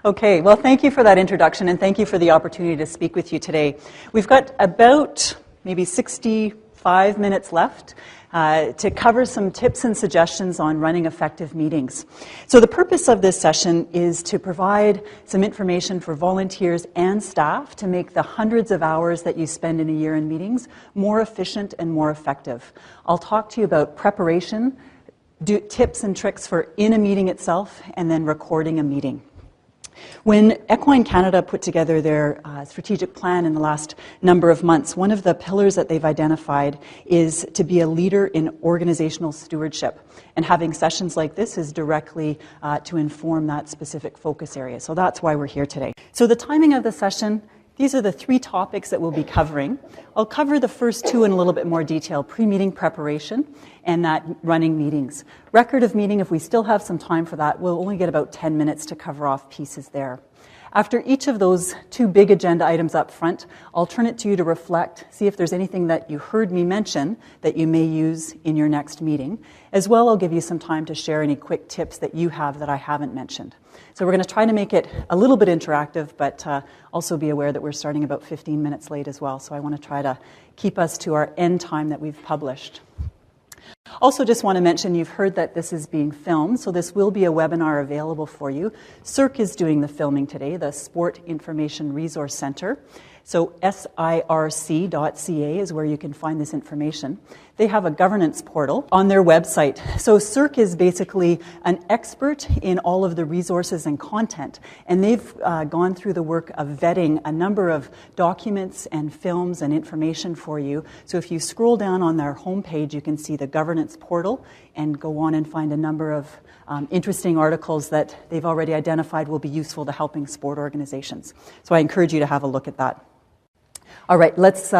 Okay, well, thank you for that introduction, and thank you for the opportunity to speak with you today. We've got about maybe 65 minutes left to cover some tips and suggestions on running effective meetings. So the purpose of this session is to provide some information for volunteers and staff to make the hundreds of hours that you spend in a year in meetings more efficient and more effective. I'll talk to you about preparation, tips and tricks for in a meeting itself, and then recording a meeting. When Equine Canada put together their strategic plan in the last number of months, one of the pillars that they've identified is to be a leader in organizational stewardship. And having sessions like this is directly to inform that specific focus area. So that's why we're here today. So the timing of the session, these are the three topics that we'll be covering. I'll cover the first two in a little bit more detail, pre-meeting preparation and that running meetings. Record of meeting, if we still have some time for that, we'll only get about 10 minutes to cover off pieces there. After each of those two big agenda items up front, I'll turn it to you to reflect, see if there's anything that you heard me mention that you may use in your next meeting. As well, I'll give you some time to share any quick tips that you have that I haven't mentioned. So we're going to try to make it a little bit interactive, but also be aware that we're starting about 15 minutes late as well. So I want to try to keep us to our end time that we've published. Also just want to mention you've heard that this is being filmed, so this will be a webinar available for you. CIRC is doing the filming today, the Sport Information Resource Centre. So SIRC.ca is where you can find this information. They have a governance portal on their website. So CIRC is basically an expert in all of the resources and content, and they've gone through the work of vetting a number of documents and films and information for you. So if you scroll down on their homepage, you can see the governance portal and go on and find a number of interesting articles that they've already identified will be useful to helping sport organizations. So I encourage you to have a look at that. All right, let's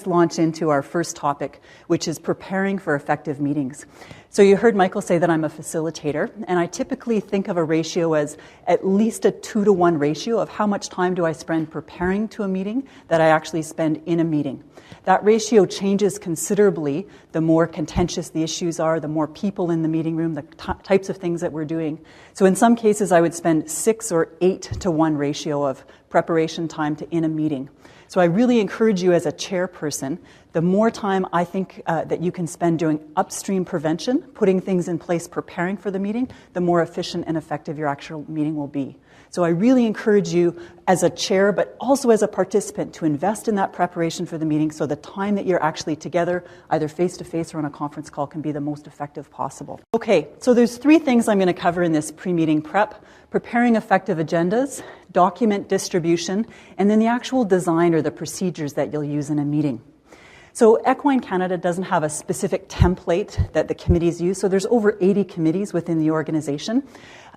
launch into our first topic, which is preparing for effective meetings. So you heard Michael say that I'm a facilitator, and I typically think of a ratio as at least a 2-to-1 ratio of how much time do I spend preparing to a meeting that I actually spend in a meeting. That ratio changes considerably the more contentious the issues are, the more people in the meeting room, the types of things that we're doing. So in some cases, I would spend 6 or 8-to-1 ratio of preparation time to in a meeting. So I really encourage you as a chairperson, the more time I think that you can spend doing upstream prevention, putting things in place, preparing for the meeting, the more efficient and effective your actual meeting will be. So I really encourage you as a chair, but also as a participant, to invest in that preparation for the meeting so the time that you're actually together, either face-to-face or on a conference call, can be the most effective possible. Okay, so there's 3 things I'm going to cover in this pre-meeting prep: preparing effective agendas, document distribution, and then the actual design or the procedures that you'll use in a meeting. So Equine Canada doesn't have a specific template that the committees use, so there's over 80 committees within the organization.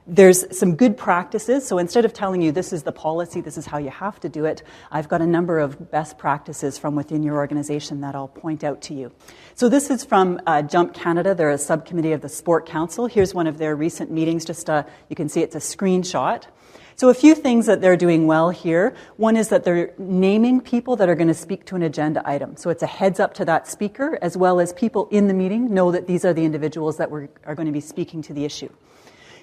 There's some good practices, so instead of telling you this is the policy, this is how you have to do it, I've got a number of best practices from within your organization that I'll point out to you. So this is from Jump Canada. They're a subcommittee of the Sport Council. Here's one of their recent meetings. You can see it's a screenshot. So a few things that they're doing well here. One is that they're naming people that are going to speak to an agenda item. So it's a heads up to that speaker, as well as people in the meeting know that these are the individuals that are going to be speaking to the issue.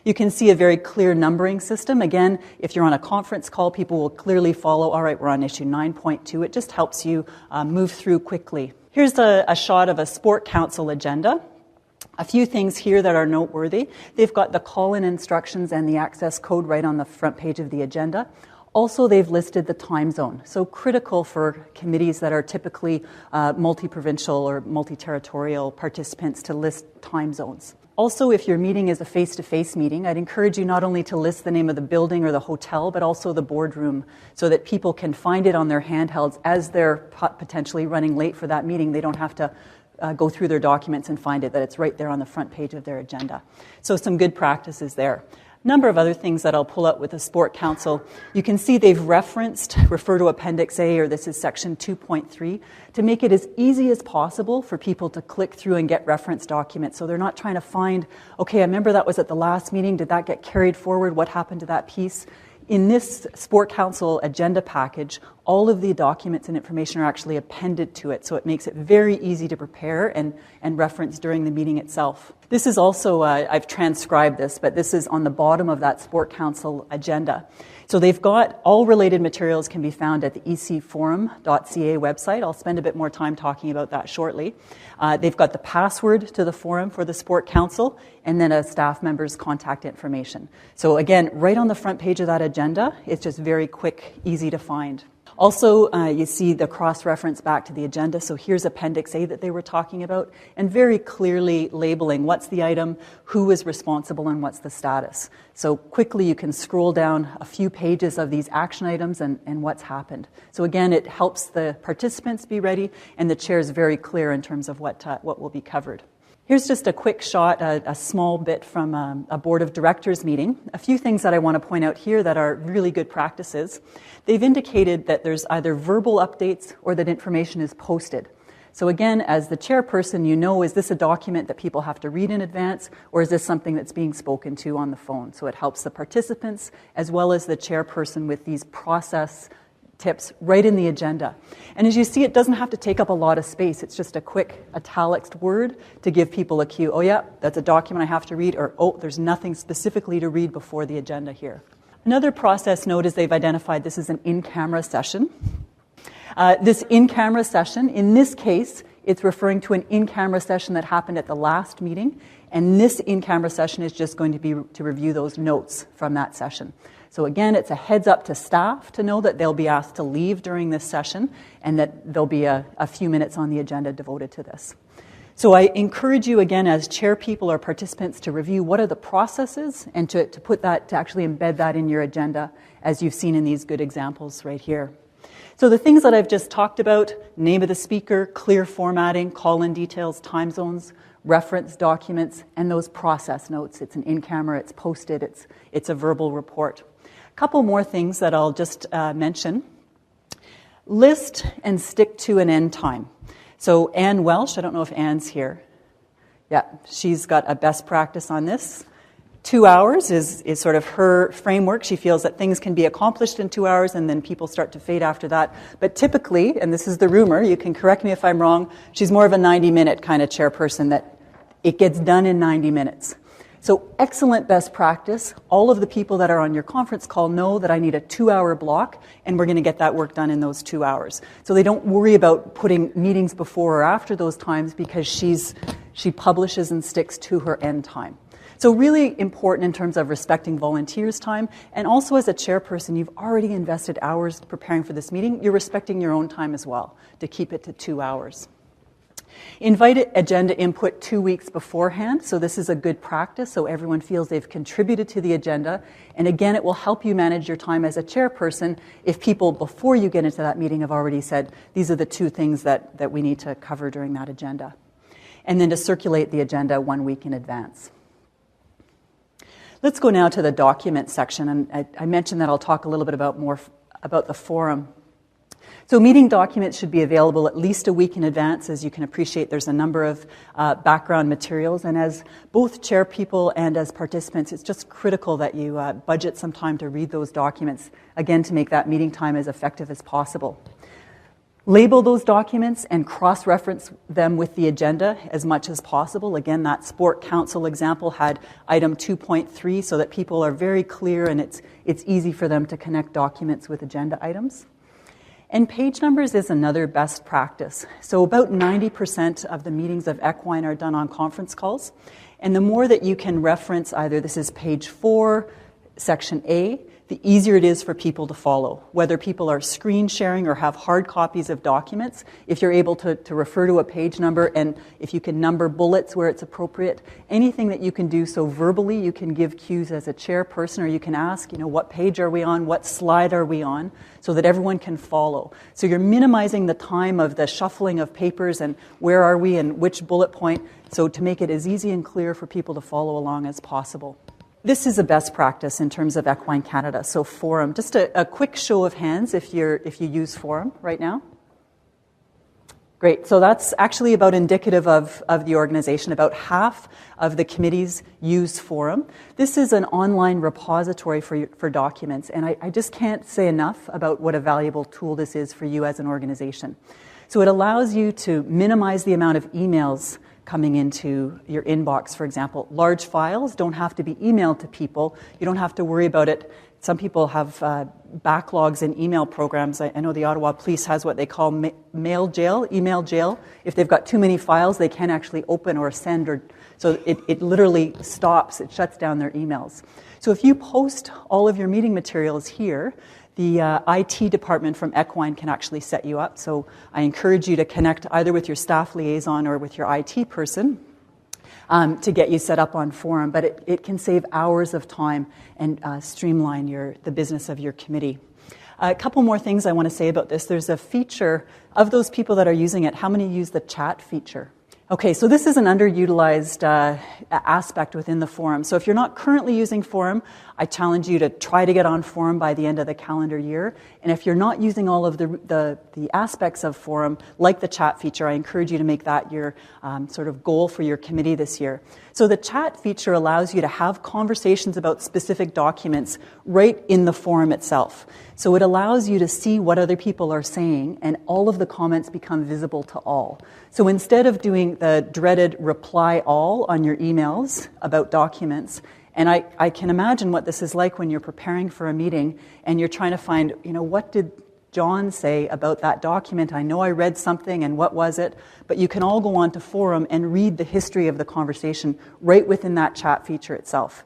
You can see a very clear numbering system. Again, if you're on a conference call, people will clearly follow, all right, we're on issue 9.2. It just helps you move through quickly. Here's a shot of a Sport Council agenda. A few things here that are noteworthy. They've got the call-in instructions and the access code right on the front page of the agenda. Also, they've listed the time zone. So critical for committees that are typically multi-provincial or multi-territorial participants to list time zones. Also, if your meeting is a face-to-face meeting, I'd encourage you not only to list the name of the building or the hotel, but also the boardroom, so that people can find it on their handhelds as they're potentially running late for that meeting. They don't have to go through their documents and find it, that it's right there on the front page of their agenda. So some good practices there. Number of other things that I'll pull out with the Sport Council. You can see they've refer to Appendix A, or this is Section 2.3, to make it as easy as possible for people to click through and get reference documents. So they're not trying to find, okay, I remember that was at the last meeting, did that get carried forward, what happened to that piece? In this Sport Council agenda package, all of the documents and information are actually appended to it, so it makes it very easy to prepare and reference during the meeting itself. This is also, I've transcribed this, but this is on the bottom of that Sport Council agenda. So they've got all related materials can be found at the ecforum.ca website. I'll spend a bit more time talking about that shortly. They've got the password to the forum for the Sport Council and then a staff member's contact information. So again, right on the front page of that agenda, it's just very quick, easy to find. Also, you see the cross-reference back to the agenda. So here's Appendix A that they were talking about, and very clearly labeling what's the item, who is responsible, and what's the status. So quickly you can scroll down a few pages of these action items and what's happened. So again, it helps the participants be ready, and the chair is very clear in terms of what will be covered. Here's just a quick shot, a small bit from a board of directors meeting. A few things that I want to point out here that are really good practices. They've indicated that there's either verbal updates or that information is posted. So again, as the chairperson, you know, is this a document that people have to read in advance, or is this something that's being spoken to on the phone? So it helps the participants as well as the chairperson with these process tips right in the agenda. And as you see, it doesn't have to take up a lot of space. It's just a quick italicsed word to give people a cue. Oh yeah, that's a document I have to read, or oh, there's nothing specifically to read before the agenda here. Another process note is they've identified this is an in-camera session. This in-camera session, in this case, it's referring to an in-camera session that happened at the last meeting, and this in-camera session is just going to be to review those notes from that session. So again, it's a heads up to staff to know that they'll be asked to leave during this session and that there'll be a few minutes on the agenda devoted to this. So I encourage you again as chair people or participants to review what are the processes and to put that, to actually embed that in your agenda as you've seen in these good examples right here. So the things that I've just talked about, name of the speaker, clear formatting, call-in details, time zones, reference documents, and those process notes. It's an in-camera, it's posted, it's a verbal report. A couple more things that I'll just mention. List and stick to an end time. So Anne Welsh, I don't know if Anne's here. Yeah, she's got a best practice on this. 2 hours is sort of her framework. She feels that things can be accomplished in 2 hours and then people start to fade after that. But typically, and this is the rumor, you can correct me if I'm wrong, she's more of a 90-minute kind of chairperson that it gets done in 90 minutes. So excellent best practice. All of the people that are on your conference call know that I need a 2-hour block and we're going to get that work done in those 2 hours. So they don't worry about putting meetings before or after those times because she publishes and sticks to her end time. So really important in terms of respecting volunteers' time, and also as a chairperson, you've already invested hours preparing for this meeting. You're respecting your own time as well to keep it to 2 hours. Invite agenda input 2 weeks beforehand. So this is a good practice so everyone feels they've contributed to the agenda. And again, it will help you manage your time as a chairperson if people before you get into that meeting have already said, these are the 2 things that we need to cover during that agenda. And then to circulate the agenda 1 week in advance. Let's go now to the document section. And I mentioned that I'll talk a little bit about the forum. So meeting documents should be available at least a week in advance. As you can appreciate, there's a number of background materials. And as both chair people and as participants, it's just critical that you budget some time to read those documents, again, to make that meeting time as effective as possible. Label those documents and cross-reference them with the agenda as much as possible. Again, that Sport Council example had item 2.3 so that people are very clear and it's easy for them to connect documents with agenda items. And page numbers is another best practice. So about 90% of the meetings of Equine are done on conference calls. And the more that you can reference either this is page 4, section A, the easier it is for people to follow. Whether people are screen sharing or have hard copies of documents, if you're able to refer to a page number and if you can number bullets where it's appropriate, anything that you can do so verbally, you can give cues as a chairperson or you can ask, what page are we on, what slide are we on, so that everyone can follow. So you're minimizing the time of the shuffling of papers and where are we and which bullet point, so to make it as easy and clear for people to follow along as possible. This is a best practice in terms of Equine Canada. So Forum, just a quick show of hands if you use Forum right now. Great. So that's actually about indicative of the organization. About half of the committees use Forum. This is an online repository for documents, and I just can't say enough about what a valuable tool this is for you as an organization. So it allows you to minimize the amount of emails coming into your inbox, for example. Large files don't have to be emailed to people. You don't have to worry about it. Some people have backlogs in email programs. I know the Ottawa Police has what they call email jail. If they've got too many files, they can't actually open or send, so it literally stops, it shuts down their emails. So if you post all of your meeting materials here, the IT department from Equine can actually set you up. So I encourage you to connect either with your staff liaison or with your IT person to get you set up on Forum. But it can save hours of time and streamline the business of your committee. A couple more things I want to say about this. There's a feature of those people that are using it. How many use the chat feature? Okay, so this is an underutilized aspect within the Forum. So if you're not currently using Forum, I challenge you to try to get on Forum by the end of the calendar year. And if you're not using all of the aspects of Forum, like the chat feature, I encourage you to make that your sort of goal for your committee this year. So the chat feature allows you to have conversations about specific documents right in the Forum itself. So it allows you to see what other people are saying, and all of the comments become visible to all. So instead of doing the dreaded reply all on your emails about documents, and I can imagine what this is like when you're preparing for a meeting and you're trying to find, what did John say about that document? I know I read something, and what was it? But you can all go on to Forum and read the history of the conversation right within that chat feature itself.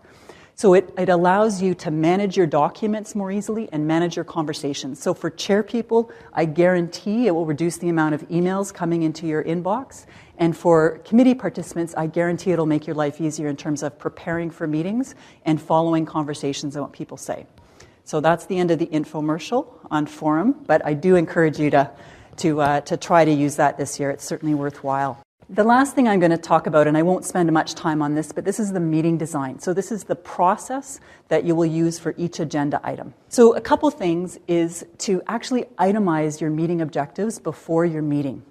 So it allows you to manage your documents more easily and manage your conversations. So for chair people, I guarantee it will reduce the amount of emails coming into your inbox. And for committee participants, I guarantee it'll make your life easier in terms of preparing for meetings and following conversations and what people say. So that's the end of the infomercial on Forum, but I do encourage you to try to use that this year. It's certainly worthwhile. The last thing I'm going to talk about, and I won't spend much time on this, but this is the meeting design. So this is the process that you will use for each agenda item. So a couple things is to actually itemize your meeting objectives before your meeting.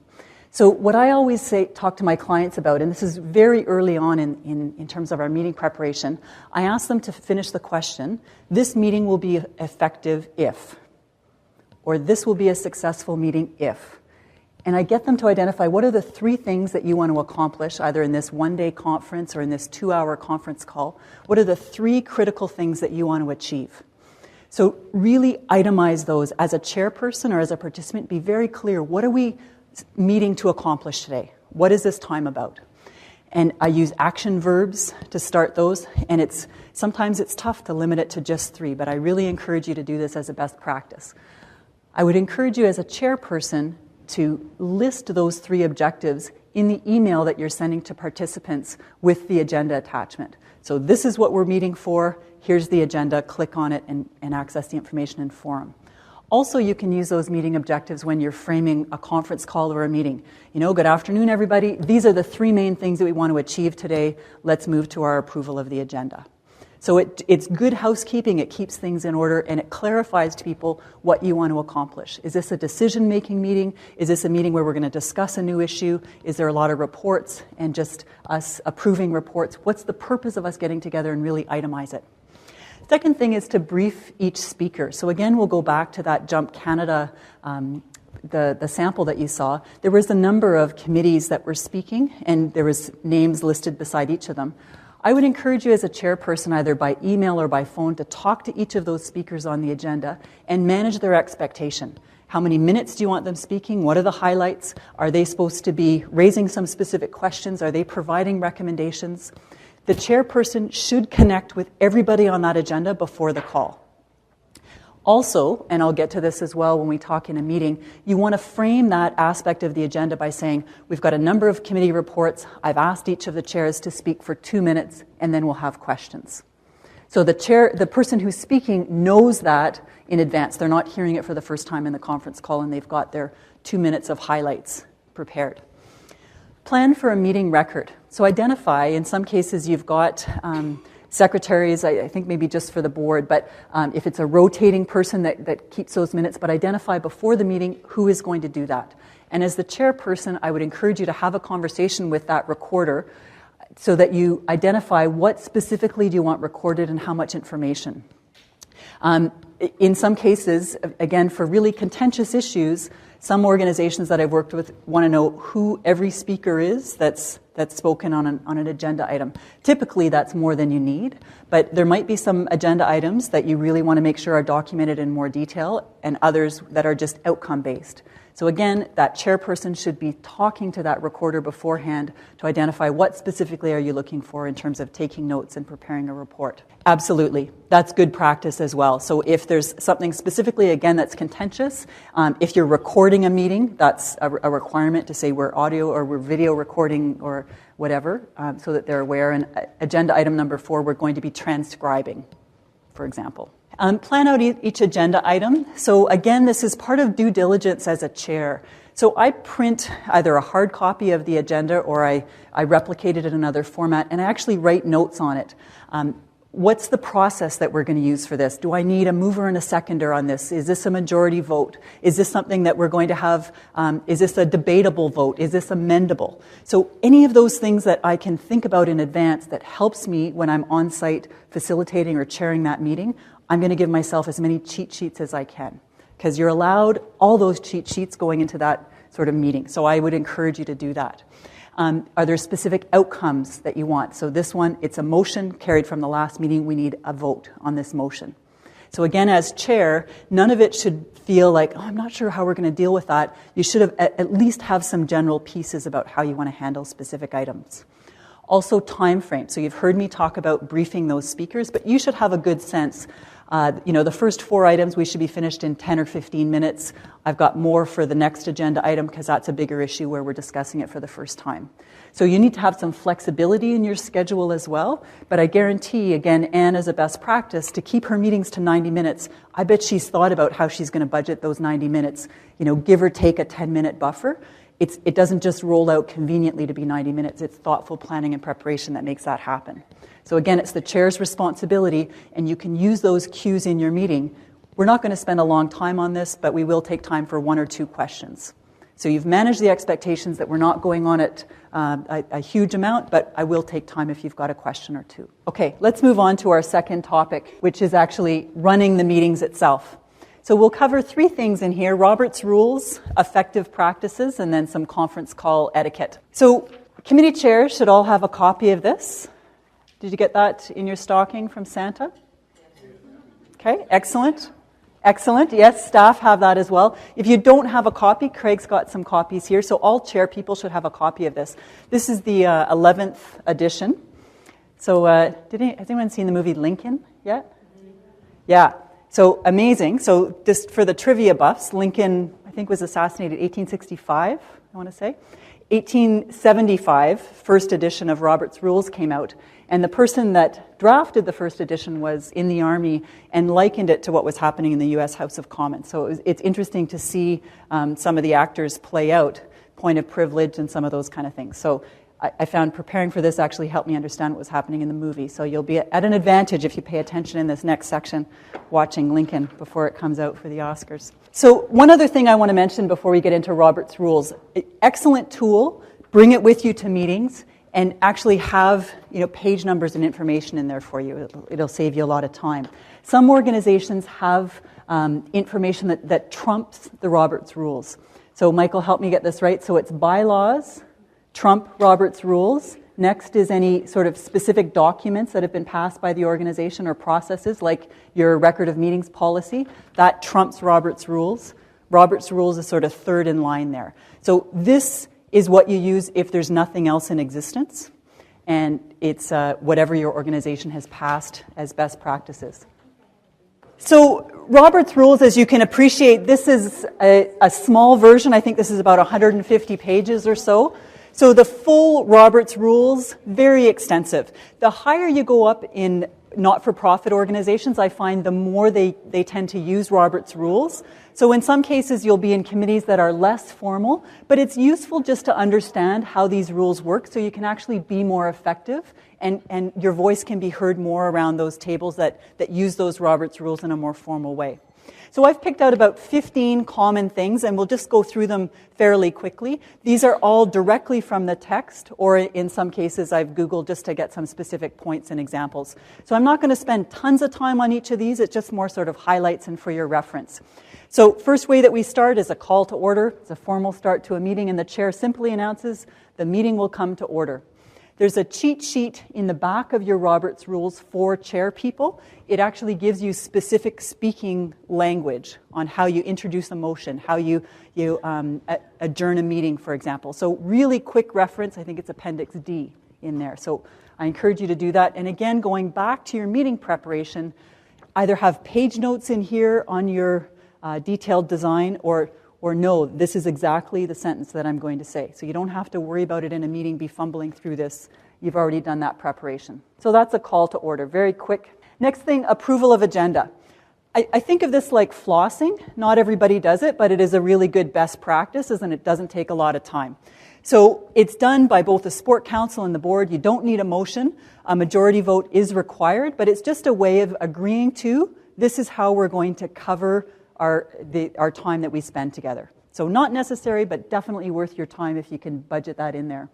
So what I always talk to my clients about, and this is very early on in terms of our meeting preparation, I ask them to finish the question, this meeting will be effective if, or this will be a successful meeting if. And I get them to identify what are the 3 things that you want to accomplish, either in this one-day conference or in this 2-hour conference call. What are the 3 critical things that you want to achieve? So really itemize those. As a chairperson or as a participant, be very clear. What are we meeting to accomplish today? What is this time about? And I use action verbs to start those. And sometimes it's tough to limit it to just 3, but I really encourage you to do this as a best practice. I would encourage you as a chairperson to list those 3 objectives in the email that you're sending to participants with the agenda attachment. So this is what we're meeting for. Here's the agenda. Click on it and access the information in Forum. Also, you can use those meeting objectives when you're framing a conference call or a meeting. Good afternoon, everybody. These are the 3 main things that we want to achieve today. Let's move to our approval of the agenda. So it's good housekeeping, it keeps things in order, and it clarifies to people what you want to accomplish. Is this a decision-making meeting? Is this a meeting where we're going to discuss a new issue? Is there a lot of reports and just us approving reports? What's the purpose of us getting together and really itemize it? Second thing is to brief each speaker. So again, we'll go back to that Jump Canada the sample that you saw. There was a number of committees that were speaking, and there was names listed beside each of them. I would encourage you as a chairperson, either by email or by phone, to talk to each of those speakers on the agenda and manage their expectation. How many minutes do you want them speaking? What are the highlights? Are they supposed to be raising some specific questions? Are they providing recommendations? The chairperson should connect with everybody on that agenda before the call. Also, and I'll get to this as well when we talk in a meeting, you want to frame that aspect of the agenda by saying, we've got a number of committee reports, I've asked each of the chairs to speak for 2 minutes, and then we'll have questions. So the person who's speaking knows that in advance. They're not hearing it for the first time in the conference call, and they've got their 2 minutes of highlights prepared. Plan for a meeting record. So identify, in some cases you've got secretaries, I think maybe just for the board, but if it's a rotating person that keeps those minutes, but identify before the meeting who is going to do that. And as the chairperson, I would encourage you to have a conversation with that recorder so that you identify what specifically do you want recorded and how much information. In some cases, again, for really contentious issues, Some organizations that I've worked with want to know who every speaker is that's spoken on an agenda item. Typically, that's more than you need, but there might be some agenda items that you really want to make sure are documented in more detail, and others that are just outcome-based. So again, that chairperson should be talking to that recorder beforehand to identify what specifically are you looking for in terms of taking notes and preparing a report. Absolutely. That's good practice as well. So if there's something specifically, again, that's contentious, if you're recording a meeting, that's a requirement to say we're audio or we're video recording or whatever, so that they're aware. And agenda item number 4, we're going to be transcribing, for example. Plan out each agenda item. So again, this is part of due diligence as a chair. So I print either a hard copy of the agenda or I replicate it in another format, and I actually write notes on it. What's the process that we're going to use for this? Do I need a mover and a seconder on this? Is this a majority vote? Is this something that we're going to have? Is this a debatable vote? Is this amendable? So any of those things that I can think about in advance that helps me when I'm on site facilitating or chairing that meeting, I'm going to give myself as many cheat sheets as I can, because you're allowed all those cheat sheets going into that sort of meeting. So I would encourage you to do that. Are there specific outcomes that you want? So this one, it's a motion carried from the last meeting. We need a vote on this motion. So again, as chair, none of it should feel like, oh, I'm not sure how we're going to deal with that. You should have at least have some general pieces about how you want to handle specific items. Also, time frame. So you've heard me talk about briefing those speakers, but you should have a good sense. The first 4 items, we should be finished in 10 or 15 minutes. I've got more for the next agenda item because that's a bigger issue where we're discussing it for the first time. So you need to have some flexibility in your schedule as well. But I guarantee, again, Anne, as a best practice, to keep her meetings to 90 minutes, I bet she's thought about how she's going to budget those 90 minutes, give or take a 10-minute buffer. It doesn't just roll out conveniently to be 90 minutes. It's thoughtful planning and preparation that makes that happen. So again, it's the chair's responsibility, and you can use those cues in your meeting. We're not going to spend a long time on this, but we will take time for 1 or 2 questions. So you've managed the expectations that we're not going on at a huge amount, but I will take time if you've got a question or 2. Okay, let's move on to our second topic, which is actually running the meetings itself. So we'll cover 3 things in here: Robert's rules, effective practices, and then some conference call etiquette. So committee chairs should all have a copy of this. Did you get that in your stocking from Santa? Okay, excellent. Excellent. Yes, staff have that as well. If you don't have a copy, Craig's got some copies here, so all chair people should have a copy of this. This is the 11th edition. So has anyone seen the movie Lincoln yet? Yeah. So amazing. So just for the trivia buffs, Lincoln, I think, was assassinated 1865, I want to say. 1875, first edition of Robert's Rules came out. And the person that drafted the first edition was in the Army and likened it to what was happening in the U.S. House of Commons. So it's interesting to see some of the actors play out point of privilege and some of those kind of things. So I found preparing for this actually helped me understand what was happening in the movie. So you'll be at an advantage if you pay attention in this next section watching Lincoln before it comes out for the Oscars. So one other thing I want to mention before we get into Robert's Rules. Excellent tool. Bring it with you to meetings and actually have page numbers and information in there for you. It'll save you a lot of time. Some organizations have information that trumps the Robert's Rules. So Michael, help me get this right. So it's bylaws, trump Robert's Rules. Next is any sort of specific documents that have been passed by the organization or processes, like your record of meetings policy. That trumps Robert's Rules. Robert's Rules is sort of third in line there. So this is what you use if there's nothing else in existence, and it's whatever your organization has passed as best practices. So Robert's Rules, as you can appreciate, this is a small version. I think this is about 150 pages or so. So the full Robert's Rules, very extensive. The higher you go up in not-for-profit organizations, I find the more they tend to use Robert's Rules. So in some cases, you'll be in committees that are less formal, but it's useful just to understand how these rules work so you can actually be more effective and your voice can be heard more around those tables that use those Robert's Rules in a more formal way. So I've picked out about 15 common things, and we'll just go through them fairly quickly. These are all directly from the text, or in some cases I've Googled just to get some specific points and examples. So I'm not going to spend tons of time on each of these. It's just more sort of highlights and for your reference. So first way that we start is a call to order. It's a formal start to a meeting, and the chair simply announces the meeting will come to order. There's a cheat sheet in the back of your Roberts Rules for chair people. It actually gives you specific speaking language on how you introduce a motion, how you adjourn a meeting, for example. So really quick reference, I think it's Appendix D in there. So I encourage you to do that. And again, going back to your meeting preparation, either have page notes in here on your detailed design, or no, this is exactly the sentence that I'm going to say. So you don't have to worry about it in a meeting, be fumbling through this. You've already done that preparation. So that's a call to order, very quick. Next thing, approval of agenda. I think of this like flossing. Not everybody does it, but it is a really good best practice, and it doesn't take a lot of time. So it's done by both the Sport Council and the board. You don't need a motion. A majority vote is required, but it's just a way of agreeing to this is how we're going to cover our time that we spend together. So not necessary, but definitely worth your time if you can budget that in there.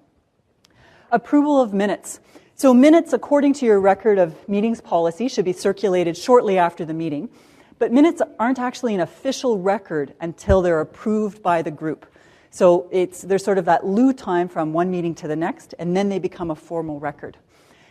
Approval of minutes. So minutes, according to your record of meetings policy, should be circulated shortly after the meeting. But minutes aren't actually an official record until they're approved by the group. So there's sort of that loo time from one meeting to the next, and then they become a formal record.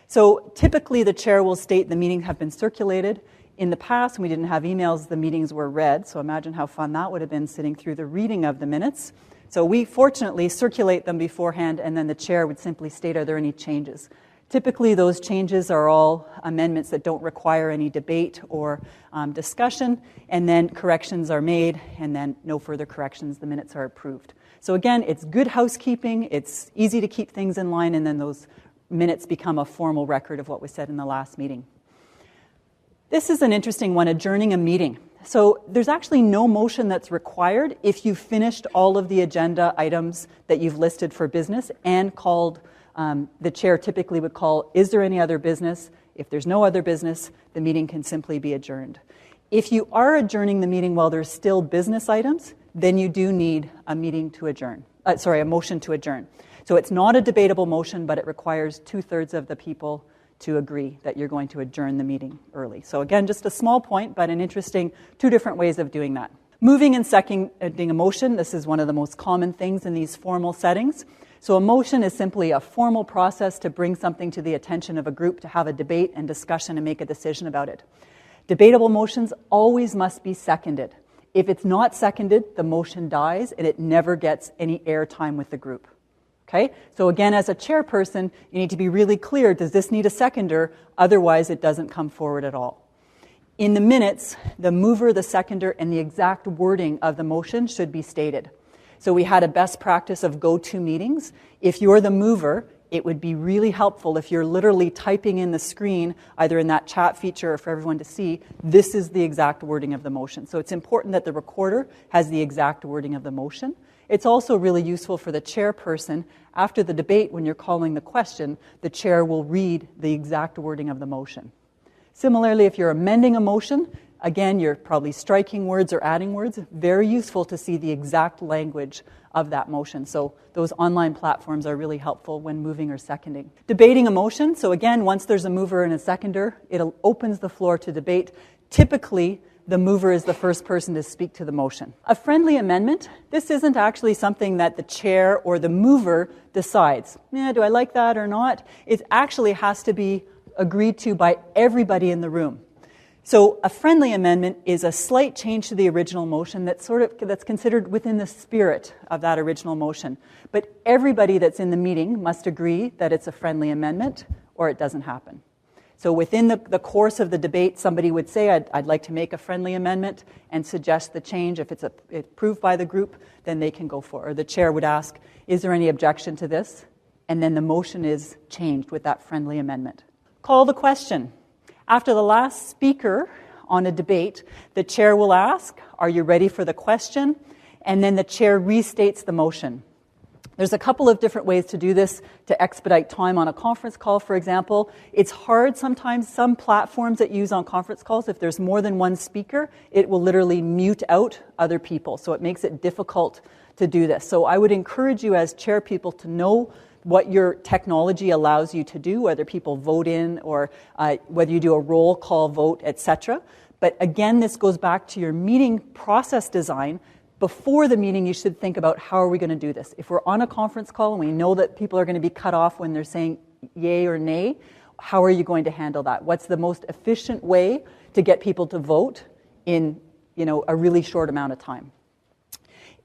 So typically the chair will state the meetings have been circulated. In the past, when we didn't have emails, the meetings were read, so imagine how fun that would have been sitting through the reading of the minutes. So we fortunately circulate them beforehand, and then the chair would simply state, are there any changes? Typically, those changes are all amendments that don't require any debate or discussion, and then corrections are made, and then no further corrections, the minutes are approved. So again, it's good housekeeping, it's easy to keep things in line, and then those minutes become a formal record of what was said in the last meeting. This is an interesting one, adjourning a meeting. So there's actually no motion that's required if you've finished all of the agenda items that you've listed for business and called, the chair typically would call, is there any other business? If there's no other business, the meeting can simply be adjourned. If you are adjourning the meeting while there's still business items, then you do need a motion to adjourn. So it's not a debatable motion, but it requires 2/3 of the people to agree that you're going to adjourn the meeting early. So again, just a small point, but an interesting two different ways of doing that. Moving and seconding a motion, this is one of the most common things in these formal settings. So a motion is simply a formal process to bring something to the attention of a group to have a debate and discussion and make a decision about it. Debatable motions always must be seconded. If it's not seconded, the motion dies and it never gets any airtime with the group. Okay? So again, as a chairperson, you need to be really clear, does this need a seconder? Otherwise, it doesn't come forward at all. In the minutes, the mover, the seconder, and the exact wording of the motion should be stated. So we had a best practice of go-to meetings. If you're the mover, it would be really helpful if you're literally typing in the screen, either in that chat feature or for everyone to see, this is the exact wording of the motion. So it's important that the recorder has the exact wording of the motion. It's also really useful for the chairperson. After the debate, when you're calling the question, the chair will read the exact wording of the motion. Similarly, if you're amending a motion, again, you're probably striking words or adding words. Very useful to see the exact language of that motion. So those online platforms are really helpful when moving or seconding. Debating a motion. So again, once there's a mover and a seconder, it opens the floor to debate. Typically, the mover is the first person to speak to the motion. A friendly amendment, this isn't actually something that the chair or the mover decides. Do I like that or not? It actually has to be agreed to by everybody in the room. So a friendly amendment is a slight change to the original motion that's considered within the spirit of that original motion. But everybody that's in the meeting must agree that it's a friendly amendment or it doesn't happen. So within the course of the debate, somebody would say, I'd like to make a friendly amendment and suggest the change. If it's approved by the group, then they can go for it. Or the chair would ask, is there any objection to this? And then the motion is changed with that friendly amendment. Call the question. After the last speaker on a debate, the chair will ask, are you ready for the question? And then the chair restates the motion. There's a couple of different ways to do this to expedite time on a conference call, for example. It's hard sometimes. Some platforms that use on conference calls, if there's more than one speaker, it will literally mute out other people. So it makes it difficult to do this. So I would encourage you as chair people to know what your technology allows you to do, whether people vote in or whether you do a roll call vote, etc. But again, this goes back to your meeting process design. Before the meeting, you should think about how are we going to do this. If we're on a conference call and we know that people are going to be cut off when they're saying yay or nay, how are you going to handle that? What's the most efficient way to get people to vote in a really short amount of time?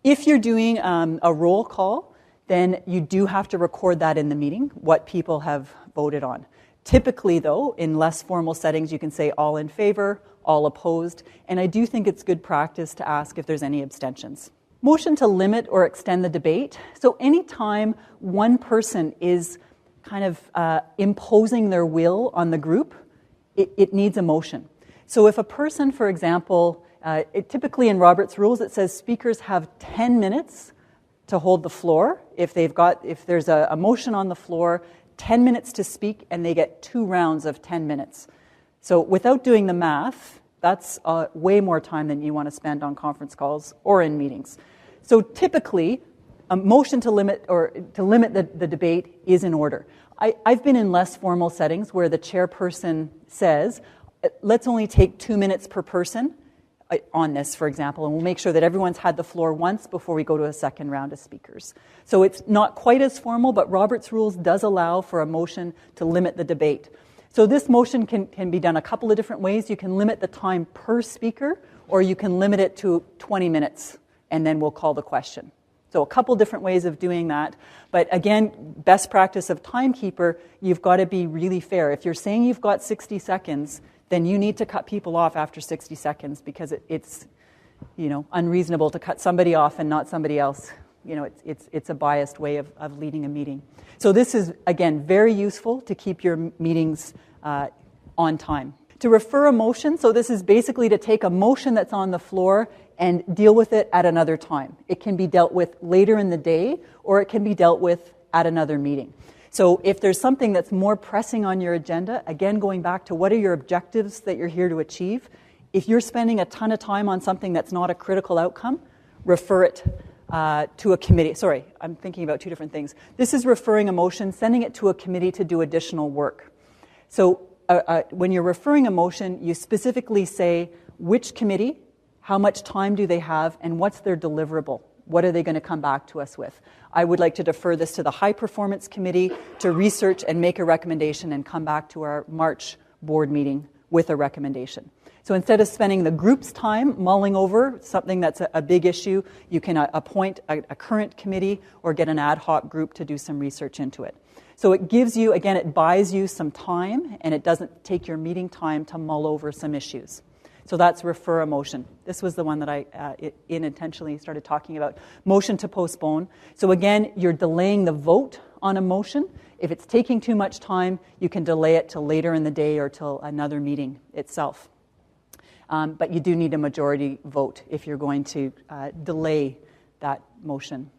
If you're doing a roll call, then you do have to record that in the meeting, what people have voted on. Typically, though, in less formal settings, you can say all in favor, all opposed, and I do think it's good practice to ask if there's any abstentions. Motion to limit or extend the debate. So anytime one person is kind of imposing their will on the group, it needs a motion. So if a person, for example, typically in Robert's rules, it says speakers have 10 minutes to hold the floor. If there's a motion on the floor, 10 minutes to speak, and they get 2 rounds of 10 minutes. So without doing the math, that's way more time than you want to spend on conference calls or in meetings. So typically, a motion to limit the debate is in order. I've been in less formal settings where the chairperson says, let's only take 2 minutes per person on this, for example, and we'll make sure that everyone's had the floor once before we go to a second round of speakers. So it's not quite as formal, but Robert's Rules does allow for a motion to limit the debate. So this motion can be done a couple of different ways. You can limit the time per speaker, or you can limit it to 20 minutes, and then we'll call the question. So a couple different ways of doing that. But again, best practice of timekeeper, you've got to be really fair. If you're saying you've got 60 seconds, then you need to cut people off after 60 seconds because it's unreasonable to cut somebody off and not somebody else. It's a biased way of leading a meeting. So this is, again, very useful to keep your meetings on time. To refer a motion, so this is basically to take a motion that's on the floor and deal with it at another time. It can be dealt with later in the day, or it can be dealt with at another meeting. So if there's something that's more pressing on your agenda, again, going back to what are your objectives that you're here to achieve, if you're spending a ton of time on something that's not a critical outcome, refer it to a committee. Sorry, I'm thinking about 2 different things. This is referring a motion, sending it to a committee to do additional work. So when you're referring a motion, you specifically say which committee, how much time do they have, and what's their deliverable. What are they going to come back to us with? I would like to defer this to the High Performance Committee to research and make a recommendation and come back to our March board meeting with a recommendation. So instead of spending the group's time mulling over something that's a big issue, you can appoint a current committee or get an ad hoc group to do some research into it. So it gives you, again, it buys you some time, and it doesn't take your meeting time to mull over some issues. So that's refer a motion. This was the one that I unintentionally started talking about. Motion to postpone. So again, you're delaying the vote on a motion. If it's taking too much time, you can delay it till later in the day or till another meeting itself. But you do need a majority vote if you're going to delay that motion.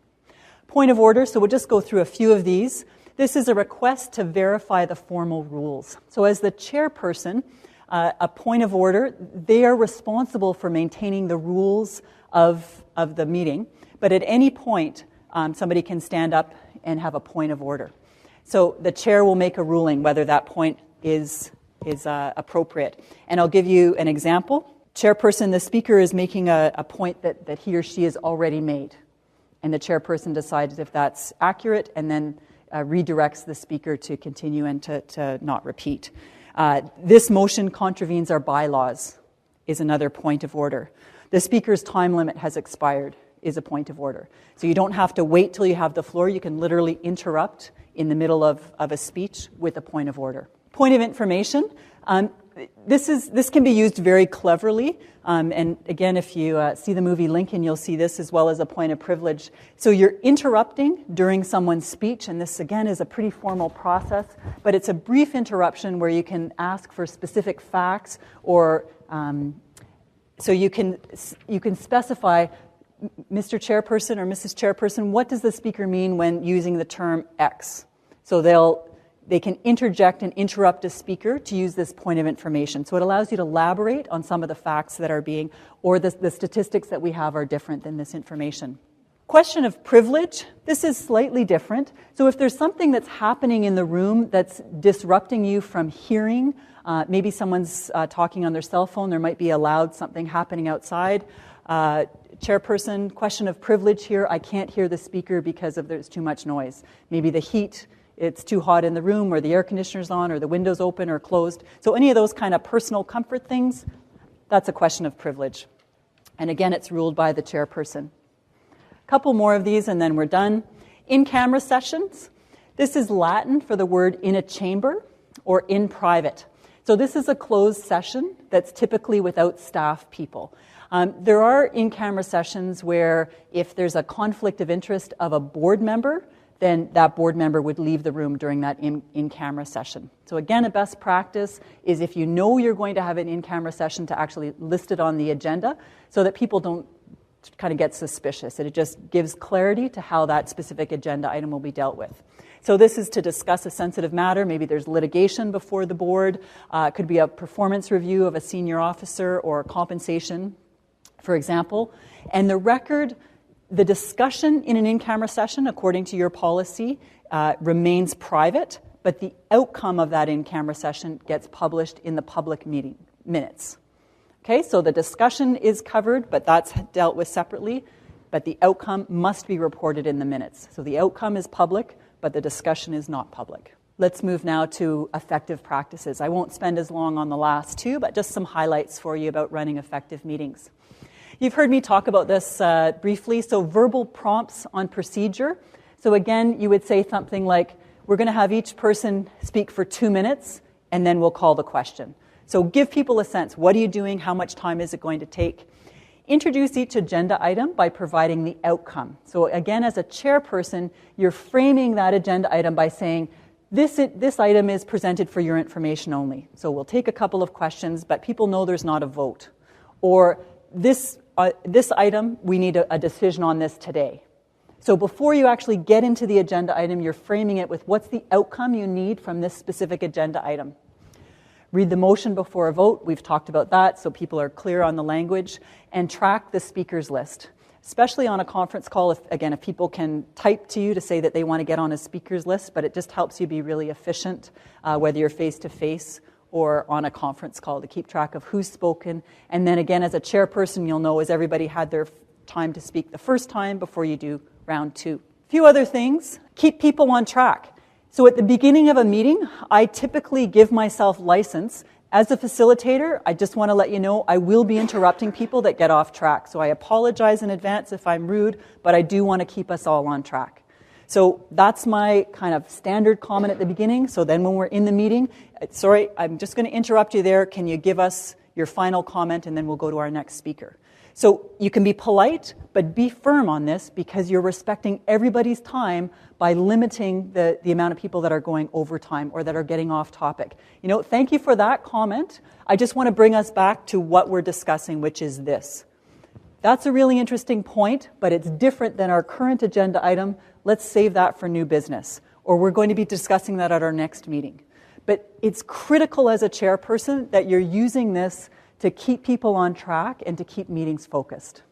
Point of order, so we'll just go through a few of these. This is a request to verify the formal rules. So as the chairperson, a point of order, they are responsible for maintaining the rules of the meeting, but at any point, somebody can stand up and have a point of order. So the chair will make a ruling whether that point is appropriate. And I'll give you an example. Chairperson, the speaker is making a point that he or she has already made, and the chairperson decides if that's accurate and then redirects the speaker to continue and to not repeat. This motion contravenes our bylaws is another point of order. The speaker's time limit has expired is a point of order. So you don't have to wait till you have the floor. You can literally interrupt in the middle of a speech with a point of order. Point of information. This can be used very cleverly. And again, if you see the movie Lincoln, you'll see this as well as a point of privilege. So you're interrupting during someone's speech, and this again is a pretty formal process, but it's a brief interruption where you can ask for specific facts, or so you can specify, Mr. Chairperson or Mrs. Chairperson, what does the speaker mean when using the term X? So they can interject and interrupt a speaker to use this point of information. So it allows you to elaborate on some of the facts that are being, or the statistics that we have are different than this information. Question of privilege, this is slightly different. So if there's something that's happening in the room that's disrupting you from hearing, maybe someone's talking on their cell phone, there might be a loud something happening outside. Chairperson, question of privilege here, I can't hear the speaker because there's too much noise. Maybe the heat, it's too hot in the room, or the air conditioner's on, or the window's open or closed. So any of those kind of personal comfort things, that's a question of privilege. And again, it's ruled by the chairperson. A couple more of these and then we're done. In-camera sessions. This is Latin for the word in a chamber or in private. So this is a closed session that's typically without staff people. There are in-camera sessions where if there's a conflict of interest of a board member, then that board member would leave the room during that in-camera session. So again, a best practice is if you know you're going to have an in-camera session to actually list it on the agenda so that people don't kind of get suspicious. It just gives clarity to how that specific agenda item will be dealt with. So this is to discuss a sensitive matter. Maybe there's litigation before the board. It could be a performance review of a senior officer or compensation, for example. And the discussion in an in-camera session, according to your policy, remains private, but the outcome of that in-camera session gets published in the public meeting minutes. Okay, so the discussion is covered, but that's dealt with separately, but the outcome must be reported in the minutes. So the outcome is public, but the discussion is not public. Let's move now to effective practices. I won't spend as long on the last two, but just some highlights for you about running effective meetings. You've heard me talk about this briefly. So verbal prompts on procedure. So again, you would say something like, we're going to have each person speak for 2 minutes, and then we'll call the question. So give people a sense. What are you doing? How much time is it going to take? Introduce each agenda item by providing the outcome. So again, as a chairperson, you're framing that agenda item by saying, this item is presented for your information only. So we'll take a couple of questions, but people know there's not a vote. Or this item, we need a decision on this today. So before you actually get into the agenda item, you're framing it with what's the outcome you need from this specific agenda item. Read the motion before a vote. We've talked about that, so people are clear on the language. And track the speakers list, especially on a conference call. If people can type to you to say that they want to get on a speakers list, but it just helps you be really efficient, whether you're face-to-face or on a conference call, to keep track of who's spoken. And then again, as a chairperson, you'll know, has everybody had their time to speak the first time before you do round two. A few other things. Keep people on track. So at the beginning of a meeting, I typically give myself license. As a facilitator, I just want to let you know I will be interrupting people that get off track. So I apologize in advance if I'm rude, but I do want to keep us all on track. So that's my kind of standard comment at the beginning. So then when we're in the meeting, sorry, I'm just going to interrupt you there. Can you give us your final comment, and then we'll go to our next speaker. So you can be polite, but be firm on this because you're respecting everybody's time by limiting the amount of people that are going over time or that are getting off topic. You know, thank you for that comment. I just want to bring us back to what we're discussing, which is this. That's a really interesting point, but it's different than our current agenda item. Let's save that for new business, or we're going to be discussing that at our next meeting. But it's critical as a chairperson that you're using this to keep people on track and to keep meetings focused.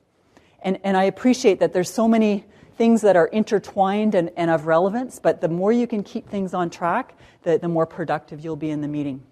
And I appreciate that there's so many things that are intertwined and of relevance, but the more you can keep things on track, the more productive you'll be in the meeting.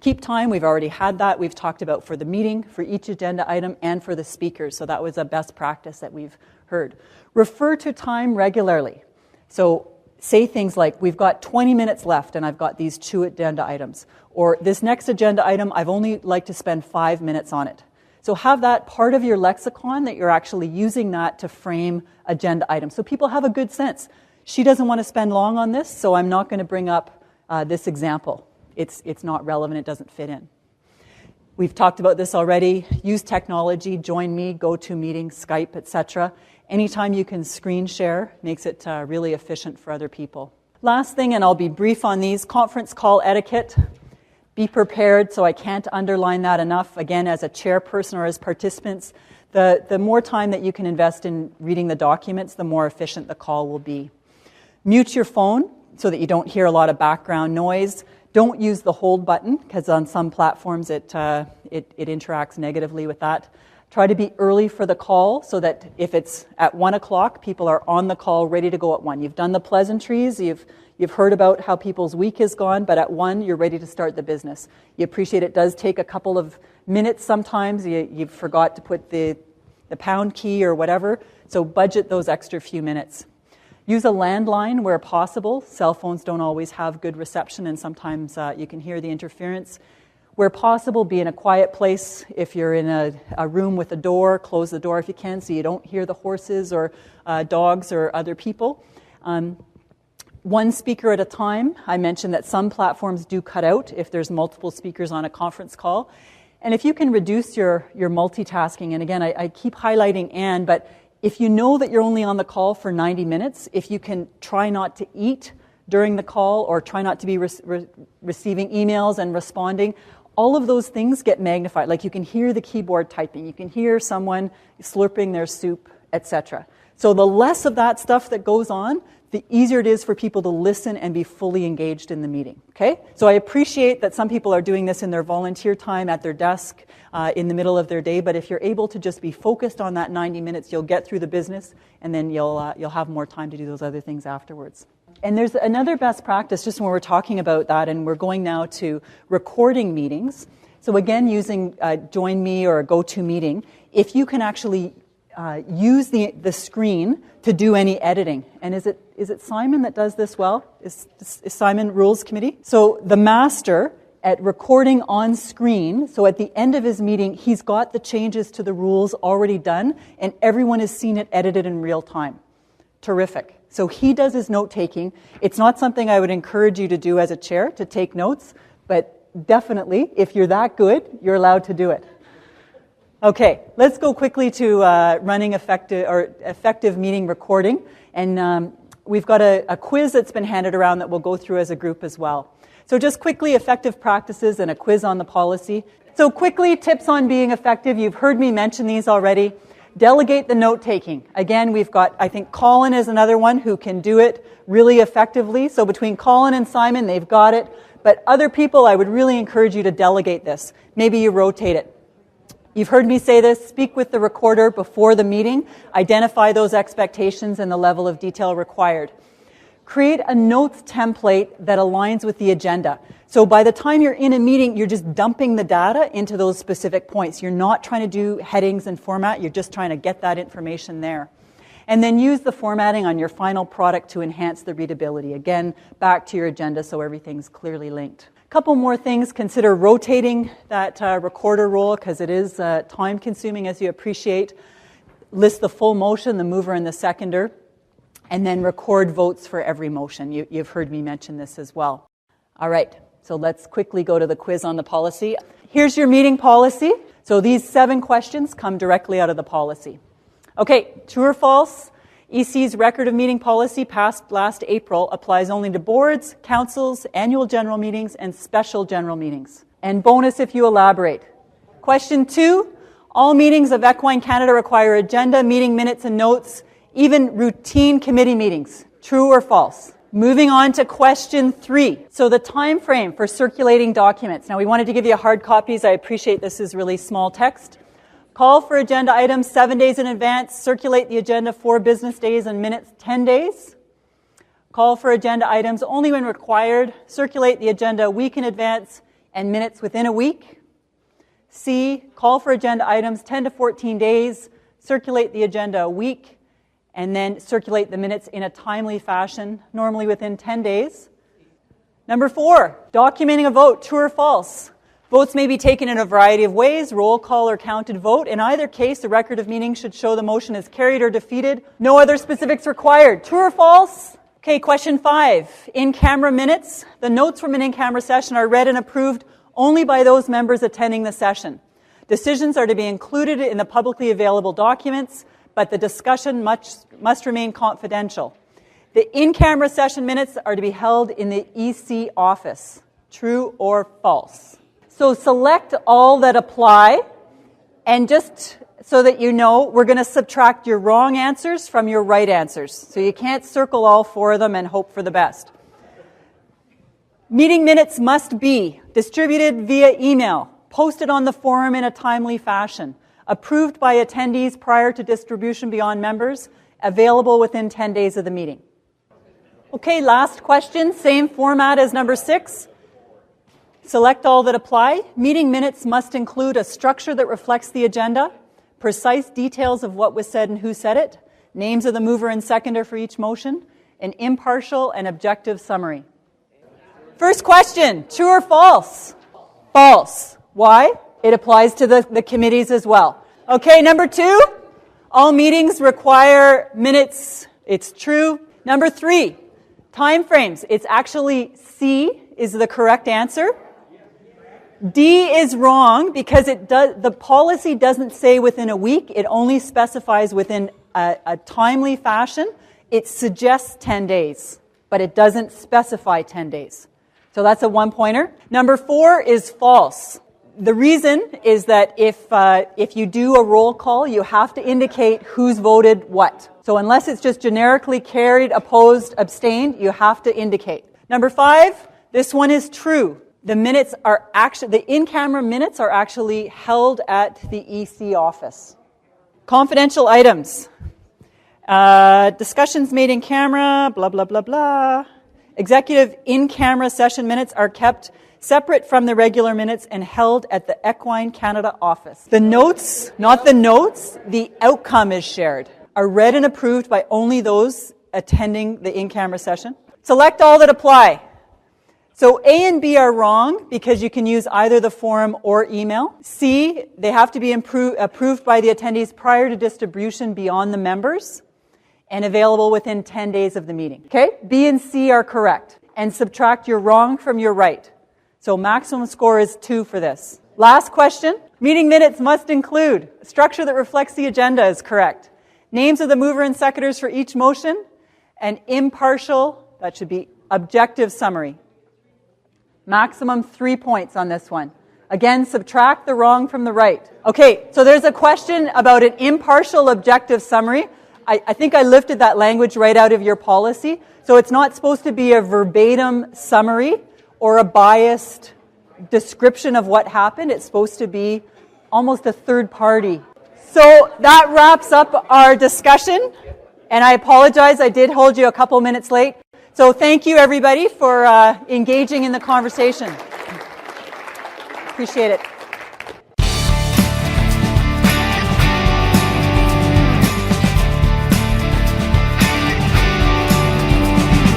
Keep time, we've already had that. We've talked about for the meeting, for each agenda item, and for the speakers. So that was a best practice that we've heard. Refer to time regularly. So say things like, we've got 20 minutes left and I've got these 2 agenda items. Or this next agenda item, I've only like to spend 5 minutes on it. So have that part of your lexicon that you're actually using that to frame agenda items. So people have a good sense. She doesn't want to spend long on this, so I'm not going to bring up this example. It's not relevant, it doesn't fit in. We've talked about this already. Use technology, join me, GoToMeeting, Skype, etc. Anytime you can screen share makes it really efficient for other people. Last thing, and I'll be brief on these, conference call etiquette. Be prepared, so I can't underline that enough. Again, as a chairperson or as participants, the more time that you can invest in reading the documents, the more efficient the call will be. Mute your phone so that you don't hear a lot of background noise. Don't use the hold button, because on some platforms it interacts negatively with that. Try to be early for the call so that if it's at 1 o'clock, people are on the call ready to go at 1. You've done the pleasantries, you've heard about how people's week has gone, but at 1, you're ready to start the business. You appreciate it does take a couple of minutes sometimes. You forgot to put the pound key or whatever, so budget those extra few minutes. Use a landline where possible. Cell phones don't always have good reception, and sometimes you can hear the interference. Where possible, be in a quiet place. If you're in a room with a door, close the door if you can so you don't hear the horses or dogs or other people. One speaker at a time. I mentioned that some platforms do cut out if there's multiple speakers on a conference call. And if you can reduce your multitasking, and again, I keep highlighting Anne, but if you know that you're only on the call for 90 minutes, if you can try not to eat during the call or try not to be receiving emails and responding, all of those things get magnified. Like you can hear the keyboard typing, you can hear someone slurping their soup, etc. So the less of that stuff that goes on, the easier it is for people to listen and be fully engaged in the meeting. Okay? So I appreciate that some people are doing this in their volunteer time at their desk in the middle of their day, but if you're able to just be focused on that 90 minutes, you'll get through the business, and then you'll have more time to do those other things afterwards. And there's another best practice, just when we're talking about that, and we're going now to recording meetings. So again, using Join Me or GoToMeeting, if you can actually use the screen to do any editing. And is it Simon that does this well? Is Simon Rules Committee? So the master at recording on screen, so at the end of his meeting, he's got the changes to the rules already done, and everyone has seen it edited in real time. Terrific. So he does his note-taking. It's not something I would encourage you to do as a chair, to take notes, but definitely, if you're that good, you're allowed to do it. Okay, let's go quickly to running effective meeting recording. And we've got a quiz that's been handed around that we'll go through as a group as well. So just quickly, effective practices and a quiz on the policy. So quickly, tips on being effective. You've heard me mention these already. Delegate the note-taking. Again, we've got, I think Colin is another one who can do it really effectively. So between Colin and Simon, they've got it. But other people, I would really encourage you to delegate this. Maybe you rotate it. You've heard me say this, speak with the recorder before the meeting, identify those expectations and the level of detail required. Create a notes template that aligns with the agenda. So by the time you're in a meeting, you're just dumping the data into those specific points. You're not trying to do headings and format, you're just trying to get that information there. And then use the formatting on your final product to enhance the readability. Again, back to your agenda so everything's clearly linked. Couple more things. Consider rotating that recorder role because it is time consuming, as you appreciate. List the full motion, the mover and the seconder, and then record votes for every motion. You've heard me mention this as well. All right, so let's quickly go to the quiz on the policy. Here's your meeting policy. So these 7 questions come directly out of the policy. Okay, true or false? EC's record of meeting policy passed last April applies only to boards, councils, annual general meetings, and special general meetings. And bonus if you elaborate. Question 2, all meetings of Equine Canada require agenda, meeting minutes, and notes, even routine committee meetings. True or false? Moving on to question 3. So the time frame for circulating documents. Now we wanted to give you hard copies. I appreciate this is really small text. Call for agenda items 7 days in advance. Circulate the agenda 4 business days and minutes 10 days. Call for agenda items only when required. Circulate the agenda a week in advance and minutes within a week. C, call for agenda items 10 to 14 days. Circulate the agenda a week and then circulate the minutes in a timely fashion, normally within 10 days. Number 4, documenting a vote, true or false. Votes may be taken in a variety of ways, roll call or counted vote. In either case, the record of meeting should show the motion is carried or defeated. No other specifics required. True or false? Okay, question 5. In-camera minutes. The notes from an in-camera session are read and approved only by those members attending the session. Decisions are to be included in the publicly available documents, but the discussion must remain confidential. The in-camera session minutes are to be held in the EC office. True or false? So select all that apply, and just so that you know, we're going to subtract your wrong answers from your right answers. So you can't circle all 4 of them and hope for the best. Meeting minutes must be distributed via email, posted on the forum in a timely fashion, approved by attendees prior to distribution beyond members, available within 10 days of the meeting. Okay, last question, same format as number 6. Select all that apply. Meeting minutes must include a structure that reflects the agenda, precise details of what was said and who said it, names of the mover and seconder for each motion, an impartial and objective summary. First question, true or false? False. Why? It applies to the committees as well. Okay, number 2, all meetings require minutes. It's true. Number 3, timeframes. It's actually C is the correct answer. D is wrong because the policy doesn't say within a week. It only specifies within a timely fashion. It suggests 10 days, but it doesn't specify 10 days. So that's a 1-pointer. Number 4 is false. The reason is that if you do a roll call, you have to indicate who's voted what. So unless it's just generically carried, opposed, abstained, you have to indicate. Number 5, this one is true. The in-camera minutes are actually held at the EC office. Confidential items. Discussions made in camera, blah, blah, blah, blah. Executive in-camera session minutes are kept separate from the regular minutes and held at the Equine Canada office. The notes, not the notes, the outcome is shared, are read and approved by only those attending the in-camera session. Select all that apply. So A and B are wrong because you can use either the forum or email. C, they have to be approved by the attendees prior to distribution beyond the members and available within 10 days of the meeting. Okay? B and C are correct. And subtract your wrong from your right. So maximum score is 2 for this. Last question. Meeting minutes must include a structure that reflects the agenda is correct. Names of the mover and seconders for each motion. An impartial, that should be objective summary. Maximum 3 points on this one. Again, subtract the wrong from the right. Okay, so there's a question about an impartial objective summary. I think I lifted that language right out of your policy. So it's not supposed to be a verbatim summary or a biased description of what happened. It's supposed to be almost a third party. So that wraps up our discussion. And I apologize, I did hold you a couple minutes late. So thank you, everybody, for engaging in the conversation. Appreciate it.